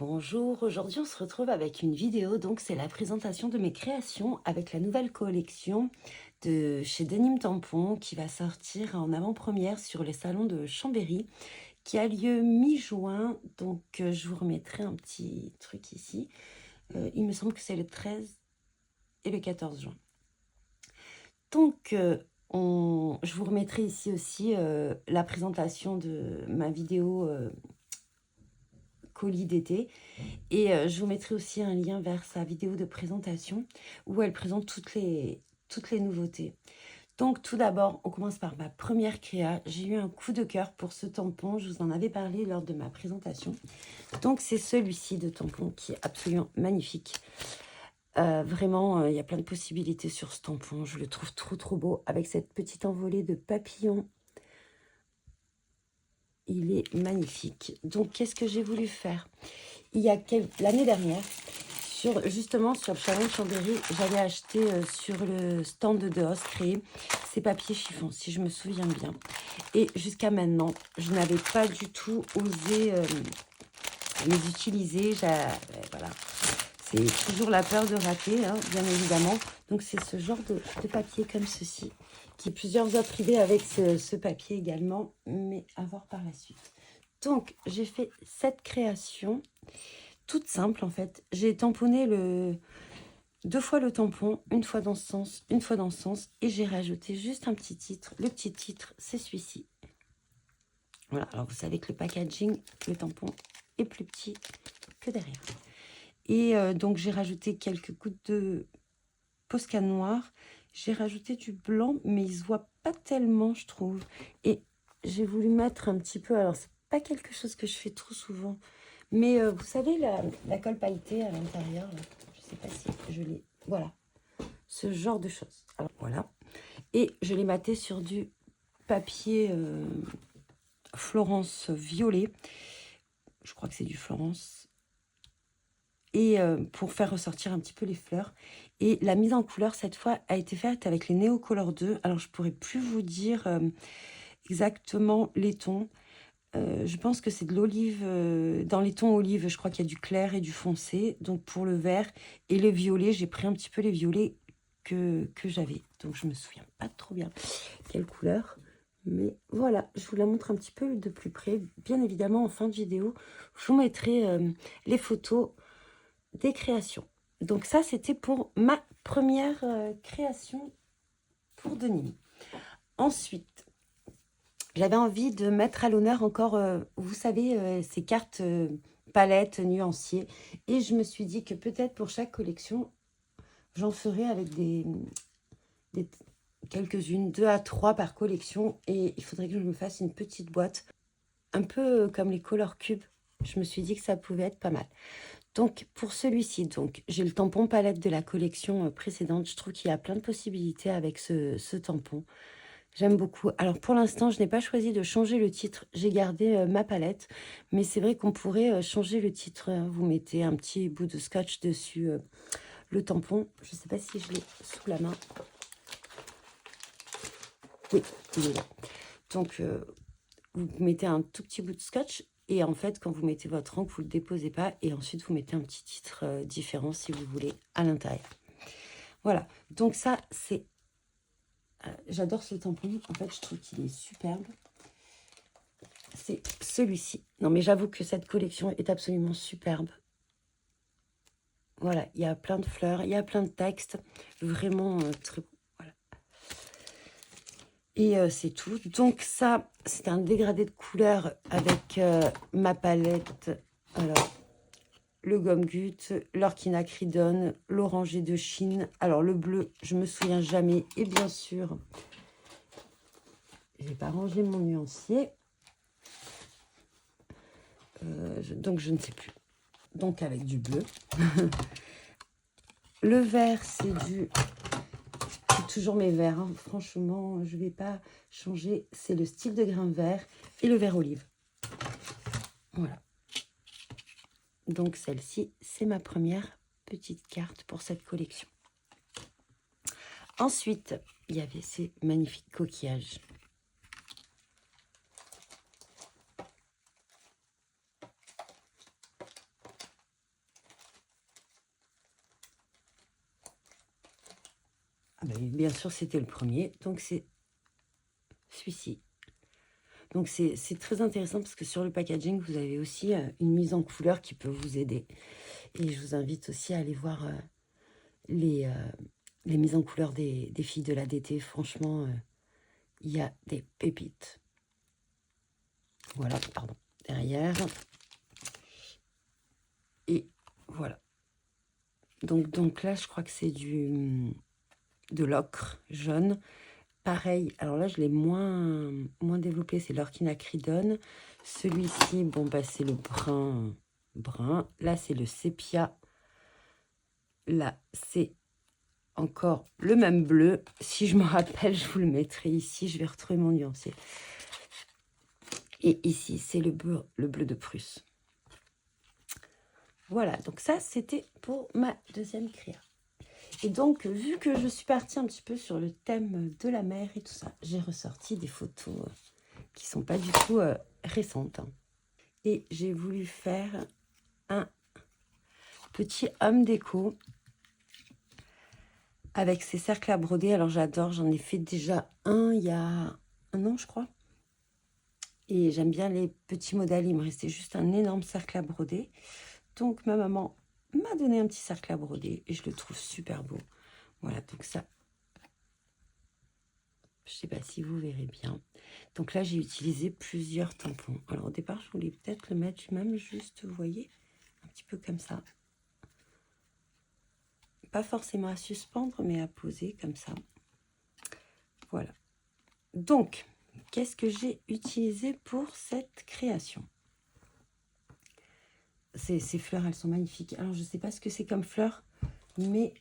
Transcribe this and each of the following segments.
Bonjour, aujourd'hui on se retrouve avec une vidéo, donc c'est la présentation de mes créations avec la nouvelle collection de chez Denim Tampon qui va sortir en avant-première sur les salons de Chambéry qui a lieu mi-juin, donc je vous remettrai un petit truc ici. Il me semble que c'est le 13 et le 14 juin. Donc je vous remettrai ici aussi la présentation de ma vidéo colis d'été. Et je vous mettrai aussi un lien vers sa vidéo de présentation où elle présente toutes les nouveautés. Donc tout d'abord, on commence par ma première créa. J'ai eu un coup de cœur pour ce tampon. Je vous en avais parlé lors de ma présentation. Donc c'est celui-ci de tampon qui est absolument magnifique. Vraiment, il y a plein de possibilités sur ce tampon. Je le trouve trop beau avec cette petite envolée de papillons. Il est magnifique. Donc qu'est-ce que j'ai voulu faire? Il y a l'année dernière, justement sur le salon de Chambéry, j'avais acheté sur le stand de Oscré ces papiers chiffon, si je me souviens bien. Et jusqu'à maintenant, je n'avais pas du tout osé les utiliser. Voilà. C'est toujours la peur de rater, hein, bien évidemment. Donc c'est ce genre de papier comme ceci, qui plusieurs autres idées avec ce papier également, mais à voir par la suite. Donc j'ai fait cette création toute simple en fait. J'ai tamponné deux fois le tampon, une fois dans ce sens, une fois dans ce sens, et j'ai rajouté juste un petit titre. Le petit titre, c'est celui-ci. Voilà, alors vous savez que le packaging, le tampon, est plus petit que derrière. Et donc j'ai rajouté quelques gouttes de Posca noir. J'ai rajouté du blanc, mais il se voit pas tellement, je trouve. Et j'ai voulu mettre un petit peu, alors c'est pas quelque chose que je fais trop souvent, mais vous savez, la colle pailletée à l'intérieur, je sais pas si je l'ai... Voilà, ce genre de choses. Alors voilà. Et je l'ai maté sur du papier Florence violet. Je crois que c'est du Florence. Et pour faire ressortir un petit peu les fleurs. Et la mise en couleur, cette fois, a été faite avec les Neocolor 2. Alors, je pourrais plus vous dire exactement les tons. Je pense que c'est de l'olive, dans les tons olive, je crois qu'il y a du clair et du foncé. Donc pour le vert et le violet, j'ai pris un petit peu les violets que j'avais. Donc je me souviens pas trop bien quelle couleur. Mais voilà, je vous la montre un petit peu de plus près. Bien évidemment, en fin de vidéo, je vous mettrai les photos des créations. Donc ça, c'était pour ma première création pour Denim. Ensuite, j'avais envie de mettre à l'honneur encore, vous savez, ces cartes palettes, nuanciers. Et je me suis dit que peut-être pour chaque collection, j'en ferai avec quelques-unes, 2 à 3 par collection. Et il faudrait que je me fasse une petite boîte, un peu comme les Color Cubes. Je me suis dit que ça pouvait être pas mal. Donc, pour celui-ci, j'ai le tampon palette de la collection précédente. Je trouve qu'il y a plein de possibilités avec ce tampon. J'aime beaucoup. Alors pour l'instant, je n'ai pas choisi de changer le titre. J'ai gardé ma palette. Mais c'est vrai qu'on pourrait changer le titre. Vous mettez un petit bout de scotch dessus le tampon. Je ne sais pas si je l'ai sous la main. Oui, il est là. Donc vous mettez un tout petit bout de scotch. Et en fait, quand vous mettez votre encre, vous ne le déposez pas. Et ensuite, vous mettez un petit titre différent si vous voulez à l'intérieur. Voilà. Donc ça, c'est... j'adore ce tampon. En fait, je trouve qu'il est superbe. C'est celui-ci. Non, mais j'avoue que cette collection est absolument superbe. Voilà, il y a plein de fleurs, il y a plein de textes. Vraiment très beau. Voilà. Et c'est tout. Donc ça, c'est un dégradé de couleurs avec ma palette. Alors, le gomme gut, l'orchinacridone, l'oranger de Chine. Alors, le bleu, je me souviens jamais. Et bien sûr, j'ai pas rangé mon nuancier. Donc, je ne sais plus. Donc, avec du bleu. Le vert, c'est toujours mes verts. Hein. Franchement, je ne vais pas changer. C'est le style de grain vert et le vert olive. Voilà. Donc, celle-ci, c'est ma première petite carte pour cette collection. Ensuite, il y avait ces magnifiques coquillages. Ah ben, bien sûr, c'était le premier. Donc, c'est celui-ci. Donc, c'est très intéressant parce que sur le packaging, vous avez aussi une mise en couleur qui peut vous aider. Et je vous invite aussi à aller voir les mises en couleur des filles de l'ADT. Franchement, il y a des pépites. Voilà, pardon. Derrière. Et voilà. Donc là, je crois que c'est de l'ocre jaune. Pareil, alors là, je l'ai moins développé, c'est l'orchinacridone. Celui-ci, bon, bah, c'est le brun. Là, c'est le sépia. Là, c'est encore le même bleu. Si je me rappelle, je vous le mettrai ici. Je vais retrouver mon nuancier. Et ici, c'est le bleu de Prusse. Voilà, donc ça, c'était pour ma deuxième créa. Et donc, vu que je suis partie un petit peu sur le thème de la mer et tout ça, j'ai ressorti des photos qui sont pas du tout récentes. Et j'ai voulu faire un petit homme déco avec ces cercles à broder. Alors, j'adore, j'en ai fait déjà un il y a 1 an, je crois. Et j'aime bien les petits modèles. Il me restait juste un énorme cercle à broder. Donc, ma maman m'a donné un petit cercle à broder et je le trouve super beau. Voilà, donc ça, je ne sais pas si vous verrez bien. Donc là, j'ai utilisé plusieurs tampons. Alors, au départ, je voulais peut-être le mettre même juste, vous voyez, un petit peu comme ça. Pas forcément à suspendre, mais à poser comme ça. Voilà. Donc, qu'est-ce que j'ai utilisé pour cette création? Ces fleurs, elles sont magnifiques. Alors, je ne sais pas ce que c'est comme fleurs, mais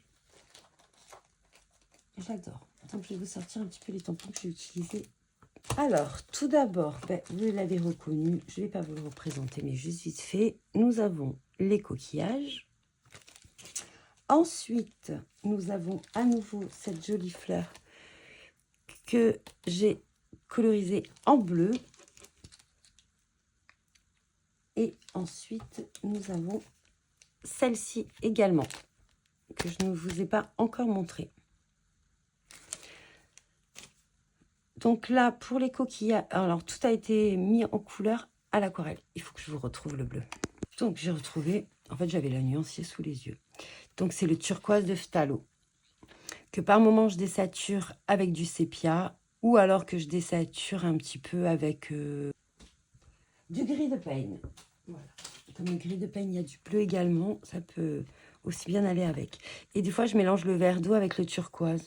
j'adore. Donc, je vais vous sortir un petit peu les tampons que j'ai utilisés. Alors, tout d'abord, vous l'avez reconnu, je ne vais pas vous le représenter, mais juste vite fait, nous avons les coquillages. Ensuite, nous avons à nouveau cette jolie fleur que j'ai colorisée en bleu. Et ensuite, nous avons celle-ci également, que je ne vous ai pas encore montrée. Donc là, pour les coquillages, alors tout a été mis en couleur à l'aquarelle. Il faut que je vous retrouve le bleu. Donc j'ai retrouvé, en fait j'avais la nuancier sous les yeux. Donc c'est le turquoise de Phthalo, que par moment je désature avec du sépia, ou alors que je désature un petit peu avec du gris de peigne. Voilà. Comme le gris de peigne, il y a du bleu également, ça peut aussi bien aller avec. Et des fois je mélange le vert d'eau avec le turquoise.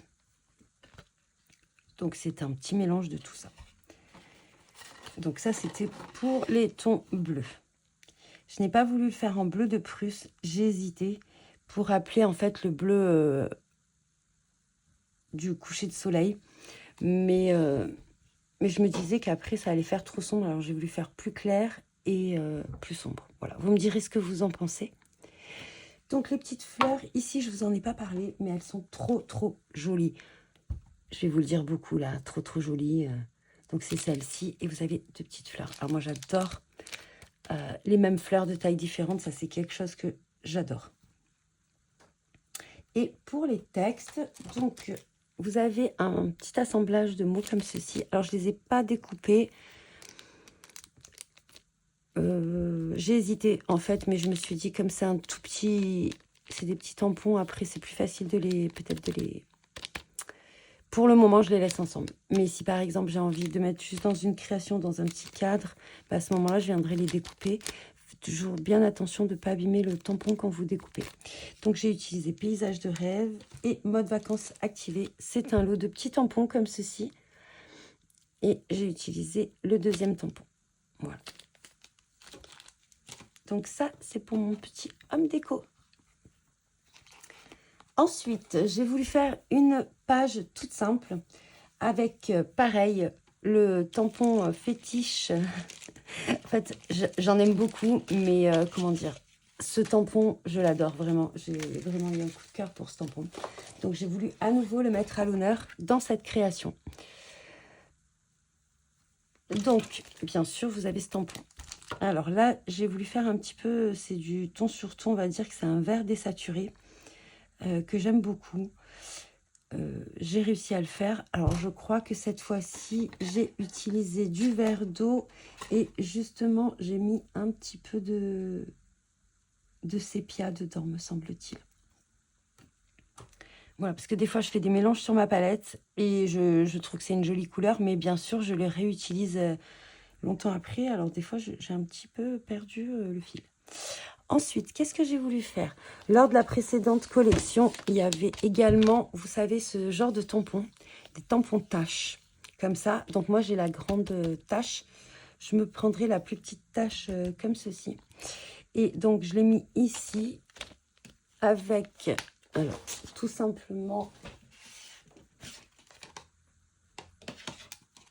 Donc c'est un petit mélange de tout ça. Donc ça, c'était pour les tons bleus. Je n'ai pas voulu le faire en bleu de Prusse. J'ai hésité pour rappeler en fait le bleu du coucher de soleil. Mais je me disais qu'après, ça allait faire trop sombre. Alors j'ai voulu faire plus clair et plus sombre. Voilà, vous me direz ce que vous en pensez. Donc les petites fleurs, ici, je vous en ai pas parlé, mais elles sont trop jolies. Je vais vous le dire beaucoup là, trop jolies. Donc c'est celle-ci et vous avez 2 petites fleurs. Alors moi j'adore les mêmes fleurs de tailles différentes, ça c'est quelque chose que j'adore. Et pour les textes, donc vous avez un petit assemblage de mots comme ceci. Alors je les ai pas découpés. J'ai hésité en fait, mais je me suis dit comme c'est un tout petit, c'est des petits tampons. Après c'est plus facile de les, peut-être de les. Pour le moment, je les laisse ensemble. Mais si par exemple, j'ai envie de mettre juste dans une création, dans un petit cadre, à ce moment-là, je viendrai les découper. Faites toujours bien attention de ne pas abîmer le tampon quand vous découpez. Donc, j'ai utilisé Paysage de rêve et Mode vacances activé. C'est un lot de petits tampons comme ceci. Et j'ai utilisé le deuxième tampon. Voilà. Donc ça, c'est pour mon petit homme déco. Ensuite, j'ai voulu faire une page toute simple avec, pareil, le tampon fétiche. En fait, j'en aime beaucoup, mais comment dire, ce tampon, je l'adore vraiment. J'ai vraiment eu un coup de cœur pour ce tampon. Donc, j'ai voulu à nouveau le mettre à l'honneur dans cette création. Donc, bien sûr, vous avez ce tampon. Alors là, j'ai voulu faire un petit peu, c'est du ton sur ton, on va dire que c'est un vert désaturé. Que j'aime beaucoup. j'ai réussi à le faire. Alors, je crois que cette fois-ci, j'ai utilisé du verre d'eau et justement, j'ai mis un petit peu de sépia dedans, me semble-t-il. Voilà, parce que des fois, je fais des mélanges sur ma palette et je trouve que c'est une jolie couleur, mais bien sûr, je les réutilise longtemps après. Alors, des fois, j'ai un petit peu perdu le fil. Ensuite, qu'est-ce que j'ai voulu faire? Lors de la précédente collection, il y avait également, vous savez, ce genre de tampons, des tampons taches, comme ça. Donc, moi, j'ai la grande tache. Je me prendrai la plus petite tache comme ceci. Et donc, je l'ai mis ici avec, alors, tout simplement,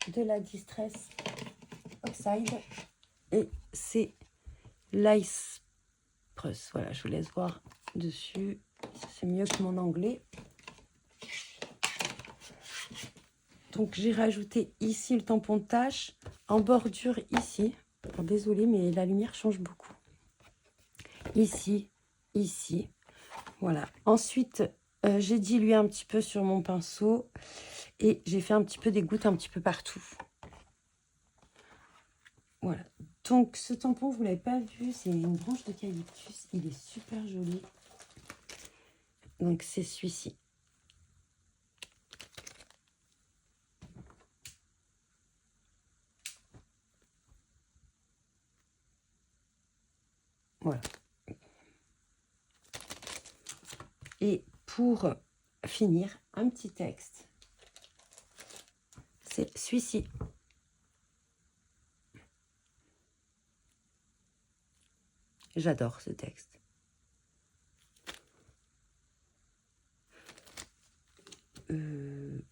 de la Distress Oxide. Et c'est l'Ice Press. Voilà, je vous laisse voir dessus. C'est mieux que mon anglais. Donc, j'ai rajouté ici le tampon de tache en bordure ici. Alors, désolée, mais la lumière change beaucoup. Ici, ici. Voilà. Ensuite, j'ai dilué un petit peu sur mon pinceau et j'ai fait un petit peu des gouttes un petit peu partout. Voilà. Donc, ce tampon, vous ne l'avez pas vu, c'est une branche d'eucalyptus. Il est super joli. Donc, c'est celui-ci. Voilà. Et pour finir, un petit texte. C'est celui-ci. J'adore ce texte.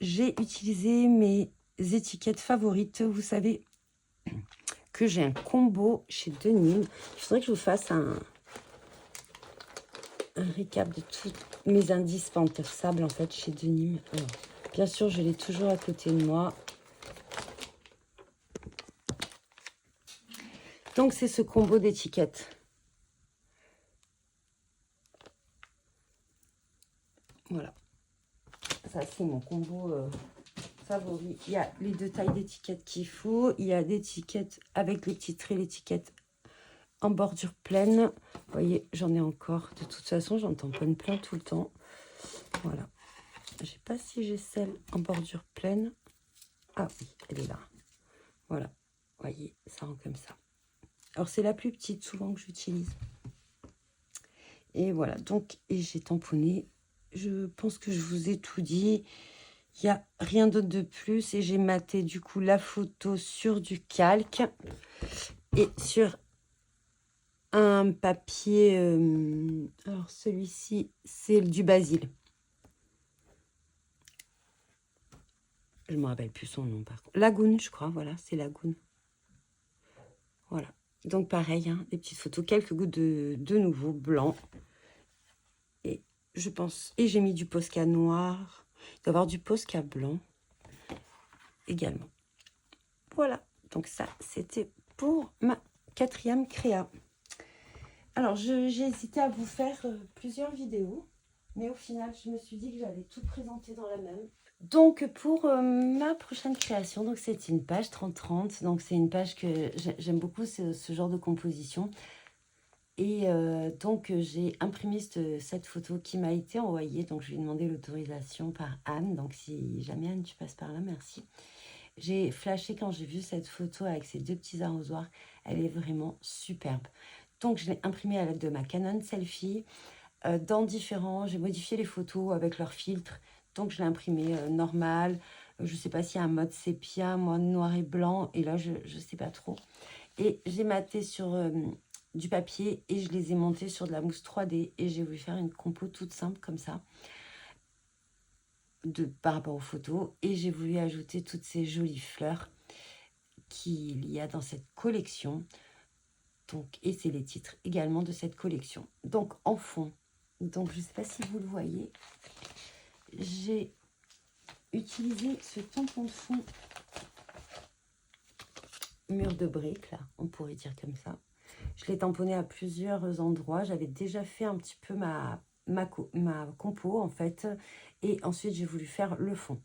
J'ai utilisé mes étiquettes favorites. Vous savez que j'ai un combo chez Denim. Il faudrait que je vous fasse un récap de tous mes indispensables en fait chez Denim. Alors, bien sûr, je l'ai toujours à côté de moi. Donc, c'est ce combo d'étiquettes. Voilà. Ça, c'est mon combo favori. Il y a les deux tailles d'étiquettes qu'il faut. Il y a l'étiquette avec les petits traits, l'étiquette en bordure pleine. Vous voyez, j'en ai encore. De toute façon, j'en tamponne plein tout le temps. Voilà. Je ne sais pas si j'ai celle en bordure pleine. Ah oui, elle est là. Voilà. Vous voyez, ça rend comme ça. Alors, c'est la plus petite souvent que j'utilise. Et voilà. Donc, et j'ai tamponné. Je pense que je vous ai tout dit. Il n'y a rien d'autre de plus. Et j'ai maté du coup la photo sur du calque. Et sur un papier. Alors, celui-ci, c'est du basil. Je ne me rappelle plus son nom par contre. Lagoon, je crois. Voilà, c'est Lagoon. Voilà. Donc pareil, hein, des petites photos, quelques gouttes de nouveau blanc. Et je pense... Et j'ai mis du Posca noir. Il doit y avoir du Posca blanc également. Voilà. Donc ça, c'était pour ma 4e créa. Alors, j'ai hésité à vous faire plusieurs vidéos. Mais au final, je me suis dit que j'allais tout présenter dans la même. Donc, pour ma prochaine création, donc c'est une page 30-30. Donc, c'est une page que j'aime beaucoup, ce genre de composition. Et donc, j'ai imprimé cette photo qui m'a été envoyée. Donc, je lui ai demandé l'autorisation par Anne. Donc, si jamais Anne, tu passes par là, merci. J'ai flashé quand j'ai vu cette photo avec ces deux petits arrosoirs. Elle est vraiment superbe. Donc, je l'ai imprimée à l'aide de ma Canon Selfie. J'ai modifié les photos avec leur filtre. Donc, je l'ai imprimé normal. Je ne sais pas s'il y a un mode sépia, mode noir et blanc. Et là, je ne sais pas trop. Et j'ai maté sur du papier et je les ai montés sur de la mousse 3D. Et j'ai voulu faire une compo toute simple comme ça par rapport aux photos. Et j'ai voulu ajouter toutes ces jolies fleurs qu'il y a dans cette collection. Donc, et c'est les titres également de cette collection. Donc, en fond, donc je ne sais pas si vous le voyez, j'ai utilisé ce tampon de fond mur de briques, là, on pourrait dire comme ça. Je l'ai tamponné à plusieurs endroits. J'avais déjà fait un petit peu ma ma compo, en fait. Et ensuite, j'ai voulu faire le fond.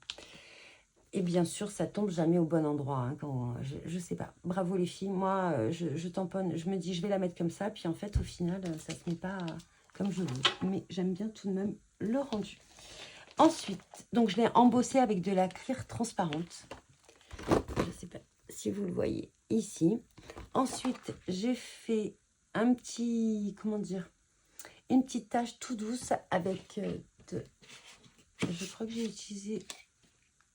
Et bien sûr, ça tombe jamais au bon endroit. Hein, quand, je sais pas. Bravo les filles. Moi, je tamponne. Je me dis, je vais la mettre comme ça. Puis en fait, au final, ça se met pas comme je veux. Mais j'aime bien tout de même le rendu. Ensuite, donc je l'ai embossé avec de la cire transparente. Je sais pas si vous le voyez ici. Ensuite, j'ai fait un petit, comment dire, une petite tache tout douce avec je crois que j'ai utilisé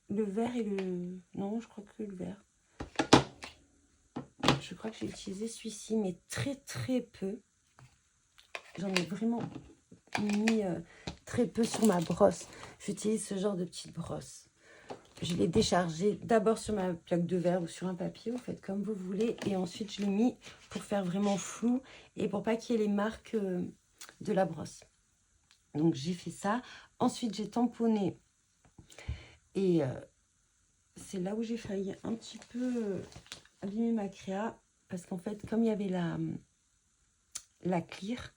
le vert et le... Non, je crois que le vert. Je crois que j'ai utilisé celui-ci, mais très très peu. J'en ai vraiment mis très peu sur ma brosse. J'utilise ce genre de petite brosse. Je l'ai déchargé d'abord sur ma plaque de verre ou sur un papier, vous faites comme vous voulez. Et ensuite, je l'ai mis pour faire vraiment flou et pour pas qu'il y ait les marques de la brosse. Donc, j'ai fait ça. Ensuite, j'ai tamponné. Et c'est là où j'ai failli un petit peu abîmer ma créa. Parce qu'en fait, comme il y avait la clear,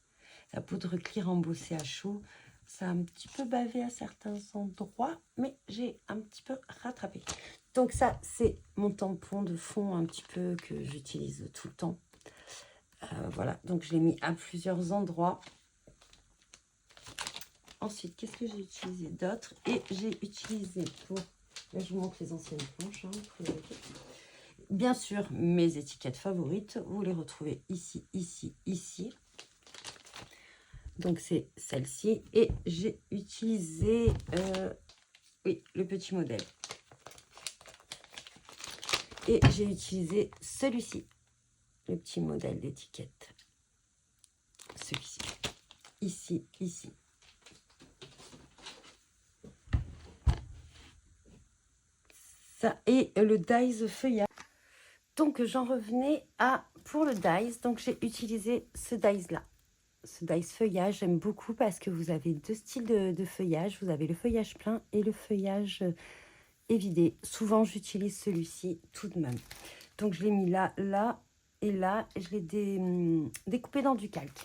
la poudre clear embossée à chaud, ça a un petit peu bavé à certains endroits, mais j'ai un petit peu rattrapé. Donc ça, c'est mon tampon de fond un petit peu que j'utilise tout le temps. Voilà, donc je l'ai mis à plusieurs endroits. Ensuite, qu'est-ce que j'ai utilisé d'autre? Et j'ai utilisé pour... Là, je vous montre les anciennes planches. Hein, bien sûr, mes étiquettes favorites, vous les retrouvez ici, ici, ici. Donc, c'est celle-ci. Et j'ai utilisé, oui, le petit modèle. Et j'ai utilisé celui-ci, le petit modèle d'étiquette. Celui-ci. Ici, ici. Ça, et le dies feuillage. Donc, j'en revenais à, pour le dies, donc j'ai utilisé ce dies-là. Ce dies feuillage, j'aime beaucoup parce que vous avez deux styles de feuillage. Vous avez le feuillage plein et le feuillage évidé. Souvent, j'utilise celui-ci tout de même. Donc, je l'ai mis là, là et là. Et je l'ai découpé dans du calque.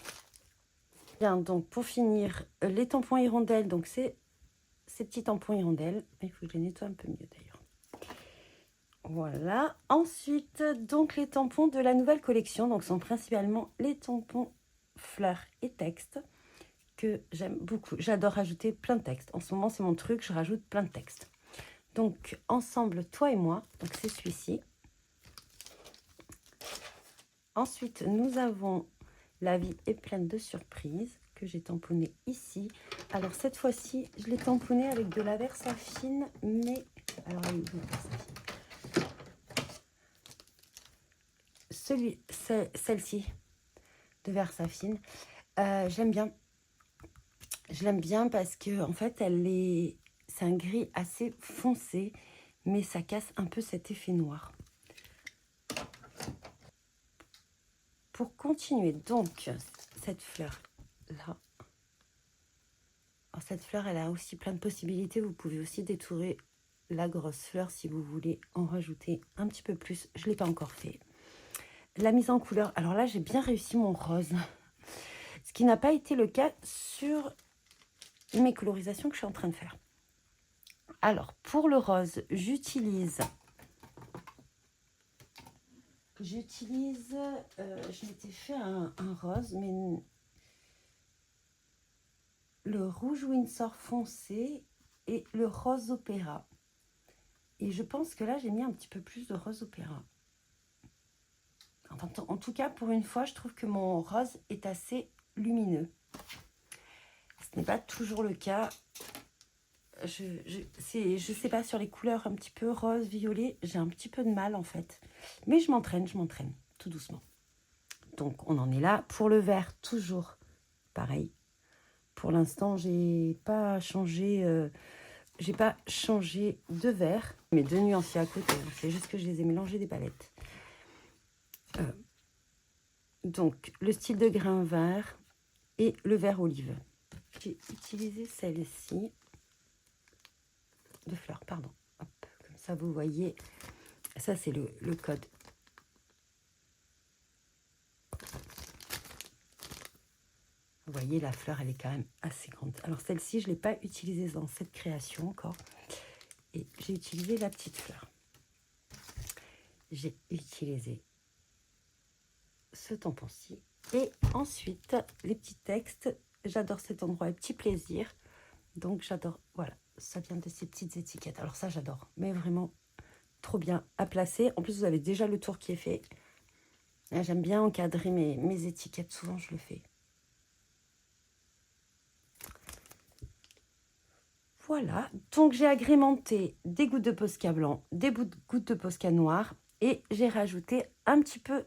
Bien, donc, pour finir, les tampons hirondelles. Donc, c'est ces petits tampons hirondelles. Il faut que je les nettoie un peu mieux, d'ailleurs. Voilà. Ensuite, donc, les tampons de la nouvelle collection. Donc, sont principalement les tampons fleurs et textes que j'aime beaucoup. J'adore rajouter plein de textes. En ce moment, c'est mon truc, je rajoute plein de textes. Donc, ensemble, toi et moi, donc c'est celui-ci. Ensuite, nous avons La vie est pleine de surprises que j'ai tamponné ici. Alors, cette fois-ci, je l'ai tamponné avec de la Versafine, mais... Alors, elle est où, Versafine? Celle-ci de Versafine. J'aime bien. Je l'aime bien parce que en fait, c'est un gris assez foncé, mais ça casse un peu cet effet noir. Pour continuer, donc, cette fleur-là. Cette fleur, elle a aussi plein de possibilités. Vous pouvez aussi détourer la grosse fleur si vous voulez en rajouter un petit peu plus. Je ne l'ai pas encore fait. La mise en couleur. Alors là, j'ai bien réussi mon rose. Ce qui n'a pas été le cas sur mes colorisations que je suis en train de faire. Alors, pour le rose, j'utilise... je m'étais fait un rose, mais le rouge Windsor foncé et le rose opéra. Et je pense que là, j'ai mis un petit peu plus de rose opéra. Enfin, en tout cas, pour une fois, je trouve que mon rose est assez lumineux. Ce n'est pas toujours le cas. Je sais pas, sur les couleurs un petit peu rose, violet, j'ai un petit peu de mal en fait. Mais je m'entraîne, tout doucement. Donc, on en est là. Pour le vert, toujours pareil. Pour l'instant, j'ai pas changé de vert. Mes deux nuanciers à côté, c'est juste que je les ai mélangés des palettes. Donc, le style de grain vert et le vert olive. J'ai utilisé celle-ci de fleurs, pardon. Hop, comme ça, vous voyez. Ça, c'est le code. Vous voyez, la fleur, elle est quand même assez grande. Alors, celle-ci, je ne l'ai pas utilisée dans cette création encore. Et j'ai utilisé la petite fleur. J'ai utilisé ce tampon-ci. Et ensuite, les petits textes. J'adore cet endroit, les petits plaisirs. Donc, j'adore. Voilà, ça vient de ces petites étiquettes. Alors ça, j'adore. Mais vraiment, trop bien à placer. En plus, vous avez déjà le tour qui est fait. J'aime bien encadrer mes étiquettes. Souvent, je le fais. Voilà. Donc, j'ai agrémenté des gouttes de Posca blanc, des gouttes de Posca noir. Et j'ai rajouté un petit peu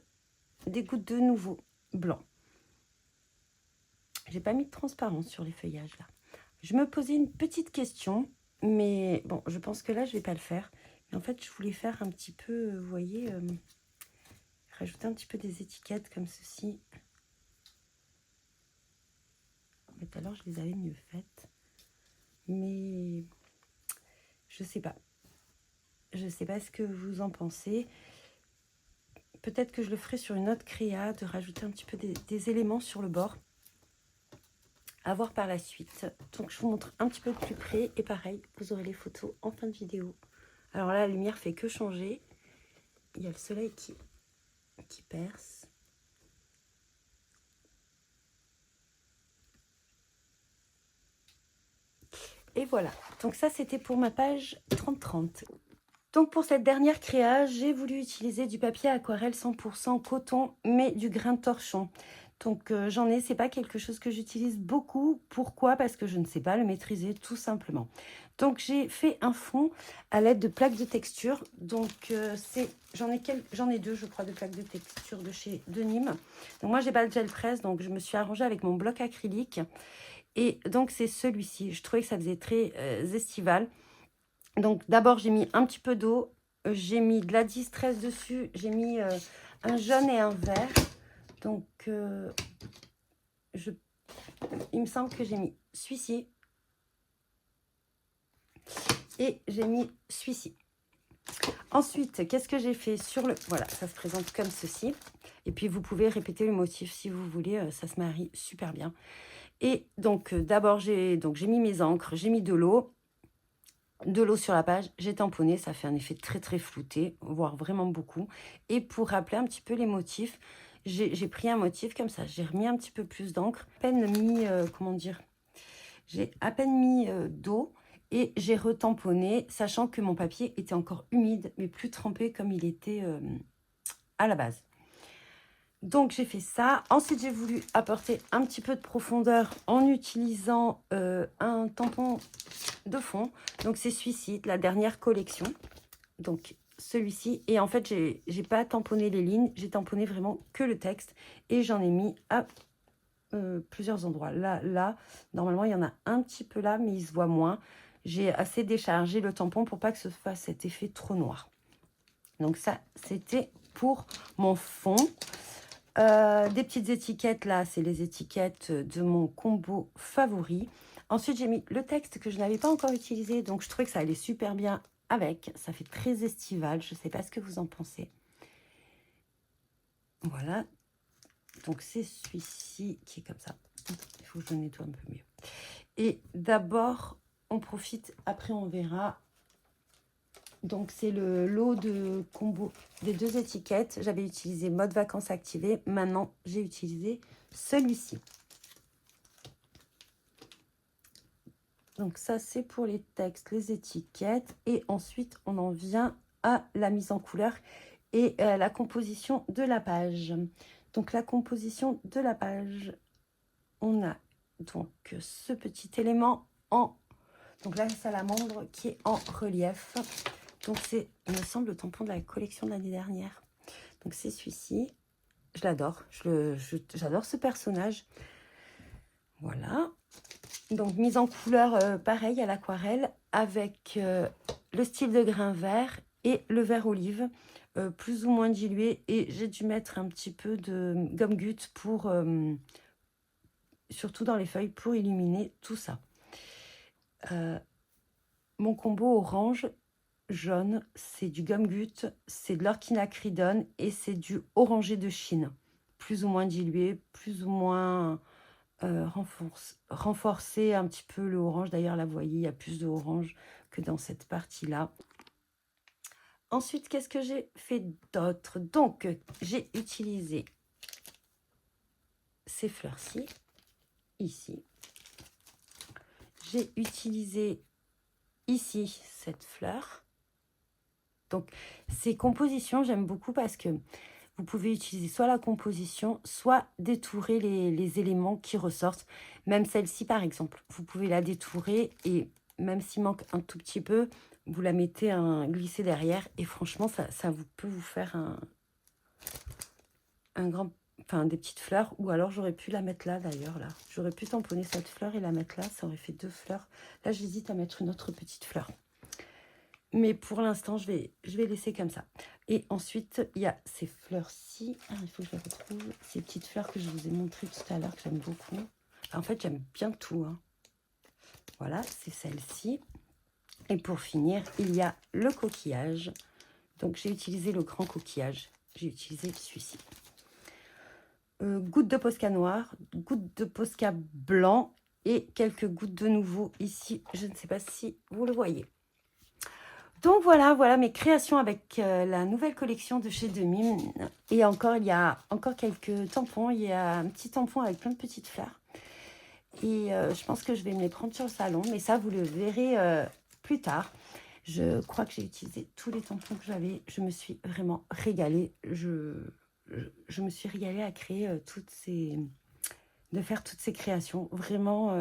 des gouttes de nouveau blanc. J'ai pas mis de transparence sur les feuillages là. Je me posais une petite question, mais bon, je pense que là, je vais pas le faire. Mais en fait, je voulais faire un petit peu, vous voyez, rajouter un petit peu des étiquettes comme ceci. Mais tout à l'heure, je les avais mieux faites. Mais je sais pas. Je sais pas ce que vous en pensez. Peut-être que je le ferai sur une autre créa, de rajouter un petit peu des éléments sur le bord. À voir par la suite. Donc, je vous montre un petit peu de plus près. Et pareil, vous aurez les photos en fin de vidéo. Alors là, la lumière fait que changer. Il y a le soleil qui perce. Et voilà. Donc ça, c'était pour ma page 30-30. Donc pour cette dernière créa, j'ai voulu utiliser du papier aquarelle 100% coton, mais du grain de torchon. Donc j'en ai, c'est pas quelque chose que j'utilise beaucoup. Pourquoi? Parce que je ne sais pas le maîtriser tout simplement. Donc j'ai fait un fond à l'aide de plaques de texture. Donc j'en ai deux, je crois, de plaques de texture de chez Nîmes. Donc moi j'ai pas de gel presse, donc je me suis arrangée avec mon bloc acrylique. Et donc c'est celui-ci. Je trouvais que ça faisait très estival. Donc d'abord j'ai mis un petit peu d'eau, j'ai mis de la distress dessus, j'ai mis un jaune et un vert. Donc il me semble que j'ai mis celui-ci et j'ai mis celui-ci. Ensuite, qu'est-ce que j'ai fait sur le... Voilà, ça se présente comme ceci. Et puis vous pouvez répéter le motif si vous voulez, ça se marie super bien. Et donc d'abord j'ai mis mes encres, j'ai mis de l'eau sur la page, j'ai tamponné, ça fait un effet très très flouté, voire vraiment beaucoup. Et pour rappeler un petit peu les motifs, j'ai pris un motif comme ça, j'ai remis un petit peu plus d'encre, à peine mis, comment dire, j'ai à peine mis d'eau et j'ai retamponné, sachant que mon papier était encore humide, mais plus trempé comme il était à la base. Donc j'ai fait ça. Ensuite j'ai voulu apporter un petit peu de profondeur en utilisant un tampon de fond. Donc c'est celui-ci, de la dernière collection. Donc celui-ci. Et en fait j'ai pas tamponné les lignes, j'ai tamponné vraiment que le texte. Et j'en ai mis à plusieurs endroits. Là, normalement il y en a un petit peu là, mais il se voit moins. J'ai assez déchargé le tampon pour pas que ce fasse cet effet trop noir. Donc ça, c'était pour mon fond. Des petites étiquettes là, c'est les étiquettes de mon combo favori. Ensuite, j'ai mis le texte que je n'avais pas encore utilisé, donc je trouvais que ça allait super bien avec. Ça fait très estival, je ne sais pas ce que vous en pensez. Voilà, donc c'est celui-ci qui est comme ça. Il faut que je le nettoie un peu mieux. Et d'abord, on profite, après on verra. Donc c'est le lot de combo des deux étiquettes. J'avais utilisé mode vacances activé. Maintenant, j'ai utilisé celui-ci. Donc ça, c'est pour les textes, les étiquettes. Et ensuite, on en vient à la mise en couleur et la composition de la page. Donc la composition de la page, on a donc ce petit élément en... Donc la salamandre qui est en relief. Donc c'est, il me semble, le tampon de la collection de l'année dernière. Donc c'est celui-ci. Je l'adore. J'adore ce personnage. Voilà. Donc mise en couleur pareil à l'aquarelle avec le style de grain vert et le vert olive plus ou moins dilué. Et j'ai dû mettre un petit peu de gomme goutte pour, surtout dans les feuilles, pour illuminer tout ça. Mon combo orange jaune, c'est du gomme goutte, c'est de l'orchinacridone et c'est du orangé de Chine. Plus ou moins dilué, plus ou moins renforcer un petit peu le orange. D'ailleurs, là, vous voyez, il y a plus de orange que dans cette partie-là. Ensuite, qu'est-ce que j'ai fait d'autre? Donc, j'ai utilisé ces fleurs-ci, ici. J'ai utilisé ici cette fleur. Donc, ces compositions, j'aime beaucoup parce que vous pouvez utiliser soit la composition, soit détourer les éléments qui ressortent. Même celle-ci, par exemple, vous pouvez la détourer et même s'il manque un tout petit peu, vous la mettez glisser derrière et franchement, ça peut vous faire un grand... Enfin, des petites fleurs, ou alors j'aurais pu la mettre là d'ailleurs, là. J'aurais pu tamponner cette fleur et la mettre là, ça aurait fait 2 fleurs. Là, j'hésite à mettre une autre petite fleur. Mais pour l'instant, je vais laisser comme ça. Et ensuite, il y a ces fleurs-ci. Ah, il faut que je les retrouve. Ces petites fleurs que je vous ai montrées tout à l'heure, que j'aime beaucoup. En fait, j'aime bien tout. Hein. Voilà, c'est celle-ci. Et pour finir, il y a le coquillage. Donc, j'ai utilisé le grand coquillage. J'ai utilisé celui-ci. Gouttes de Posca noir, gouttes de Posca blanc et quelques gouttes de nouveau ici. Je ne sais pas si vous le voyez. Donc voilà mes créations avec la nouvelle collection de chez Demime. Et encore, il y a encore quelques tampons. Il y a un petit tampon avec plein de petites fleurs. Et je pense que je vais me les prendre sur le salon. Mais ça, vous le verrez plus tard. Je crois que j'ai utilisé tous les tampons que j'avais. Je me suis vraiment régalée. Je me suis régalée à créer de faire toutes ces créations. Vraiment,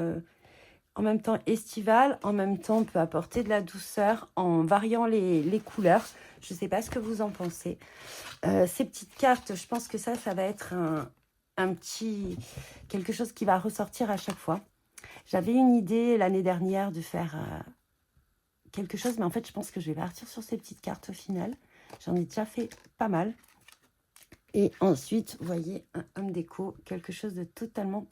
en même temps estivale, en même temps on peut apporter de la douceur en variant les couleurs. Je ne sais pas ce que vous en pensez. Ces petites cartes, je pense que ça va être un petit... quelque chose qui va ressortir à chaque fois. J'avais une idée l'année dernière de faire quelque chose, mais en fait, je pense que je vais partir sur ces petites cartes au final. J'en ai déjà fait pas mal. Et ensuite, vous voyez, un homme déco, quelque chose de totalement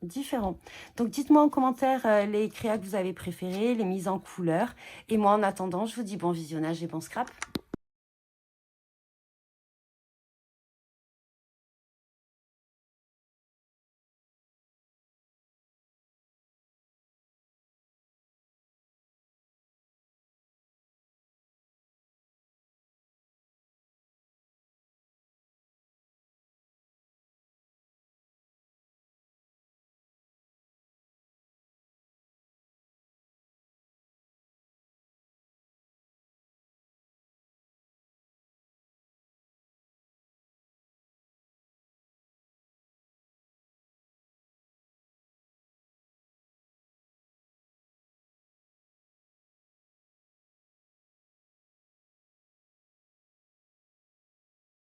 différent. Donc, dites-moi en commentaire les créas que vous avez préférées, les mises en couleur. Et moi, en attendant, je vous dis bon visionnage et bon scrap.